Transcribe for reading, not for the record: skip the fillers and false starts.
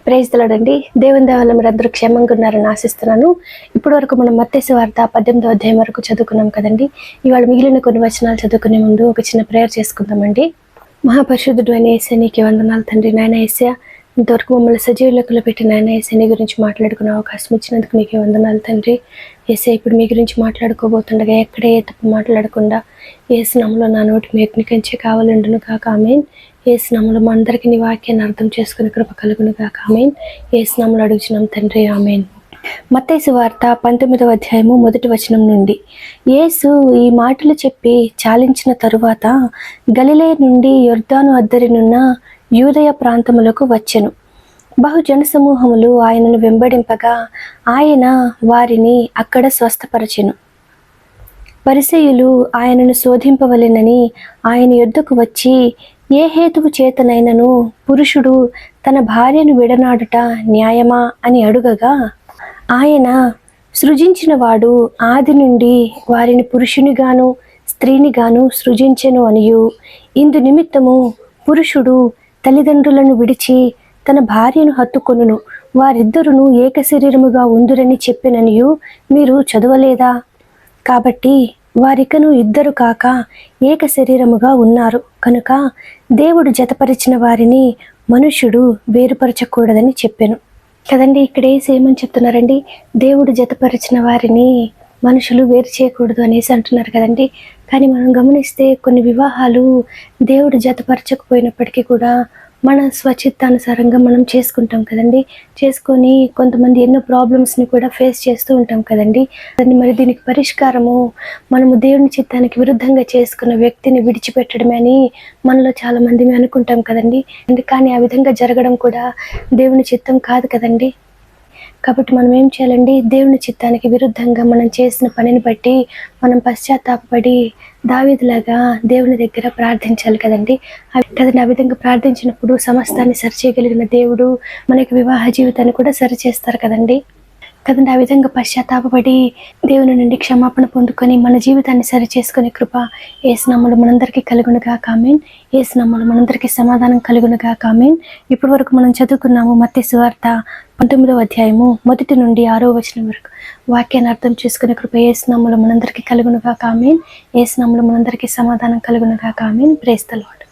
Praise the lord అండి. దేవుని దయ వల్ల మీరందరూ క్షేమంగా ఉన్నారని ఆశిస్తున్నాను. ఇప్పటి వరకు మనం మత్తయి సువార్త 18వ అధ్యాయం వరకు చదువుకున్నాం కదండి. ఇవాళ మిగిలిన కొన్ని వచనాలు చదువుకునే ముందు ఒక చిన్న ప్రేయర్ చేసుకుందామండి. మహాపరిశుద్ధుడు అయిన యేసయ్య నీకే వందనాలు తండ్రి. నాయన యేసయ్య, ఇంతవరకు మమ్మల్ని సజీవ లెక్కలో పెట్టి నాయన యేసయ్య నీ గురించి మాట్లాడుకునే అవకాశం ఇచ్చినందుకు నీకే వందనాలు తండ్రి. యేసయ్య, ఇప్పుడు మీ గురించి మాట్లాడుకోబోతుండగా ఎక్కడే తప్పు మాట్లాడకుండా యేసు నామములో నా నోటి మీకు కంచే కావాలండును కాక ఆమేన్. యేసు నామములో మా అందరికీ నీ వాక్యాన్ని అర్థం చేసుకునే కృప కలుగును గాక ఆమేన్. యేసు నామములో అడుగుచున్నాం తండ్రి, ఆమేన్. మత్తయి సువార్త 19వ అధ్యాయము 1వ వచనం నుండి. యేసు ఈ మాటలు చెప్పి చాలించిన తరువాత గలిలయ నుండి యొర్దాను అద్దరినున్న యూదయ ప్రాంతములకు వచ్చెను. బహు జనసమూహములు ఆయనను వెంబడింపగా ఆయన వారిని అక్కడ స్వస్థపరచెను. పరిసయ్యులు ఆయనను శోధింపవలెనని ఆయన యొద్దకు వచ్చి, ఏ హేతువు చేతనైనను పురుషుడు తన భార్యను విడనాడుట న్యాయమా అని అడుగగా, ఆయన సృజించిన వాడు ఆది నుండి వారిని పురుషునిగాను స్త్రీనిగాను సృజించెను అనియు, ఇందు నిమిత్తము పురుషుడు తల్లిదండ్రులను విడిచి తన భార్యను హత్తుకొనును, వారిద్దరును ఏక శరీరముగా ఉందురని చెప్పెననియు మీరు చదవలేదా? కాబట్టి వారికను ఇద్దరు కాక ఏక శరీరముగా ఉన్నారు కనుక దేవుడు జతపరిచిన వారిని మనుష్యుడు వేరుపరచకూడదని చెప్పెను కదండి. ఇక్కడ ఏమని చెప్తున్నారండి? దేవుడు జతపరిచిన వారిని మనుషులు వేరు చేయకూడదు అనేసి అంటున్నారు కదండి. కానీ మనం గమనిస్తే కొన్ని వివాహాలు దేవుడు జతపరచకపోయినప్పటికీ కూడా మన స్వచిత్తానుసారంగా మనం చేసుకుంటాం కదండి. చేసుకొని కొంతమంది ఎన్నో ప్రాబ్లమ్స్ని కూడా ఫేస్ చేస్తూ ఉంటాం కదండి. మరి దీనికి పరిష్కారము మనము దేవుని చిత్తానికి విరుద్ధంగా చేసుకున్న వ్యక్తిని విడిచిపెట్టడమే అని మనలో చాలా మంది అనుకుంటాం కదండి. కానీ ఆ విధంగా జరగడం కూడా దేవుని చిత్తం కాదు కదండి. కాబట్టి మనం ఏం చేయాలండి? దేవుని చిత్తానికి విరుద్ధంగా మనం చేసిన పనిని బట్టి మనం పశ్చాత్తాపడి దావీదులాగా దేవుని దగ్గర ప్రార్థించాలి కదండి. ఆ విధంగా ప్రార్థించినప్పుడు సమస్తాన్ని సరిచేయగలిగిన దేవుడు మనకి వివాహ జీవితాన్ని కూడా సరిచేస్తారు కదండి. ఆ విధంగా పశ్చాత్తాపడి దేవుని నుండి క్షమాపణ పొందుకొని మన జీవితాన్ని సరి చేసుకునే కృప యేసు నామములో మనందరికీ కలుగునుగా ఆమేన్. యేసు నామములో మనందరికీ సమాధానం కలుగునుగా ఆమేన్. ఇప్పటి వరకు మనం చదువుకున్నాము మత్తయి సువార్త 19వ అధ్యాయము 1 నుండి 6వ వచనం వరకు. వాక్యాన్ని అర్థం చేసుకునే కృప యేసు నామములో మనందరికీ కలుగునుగా ఆమేన్. యేసు నామములో మనందరికీ సమాధానం కలుగునుగా ఆమేన్. Praise the lord.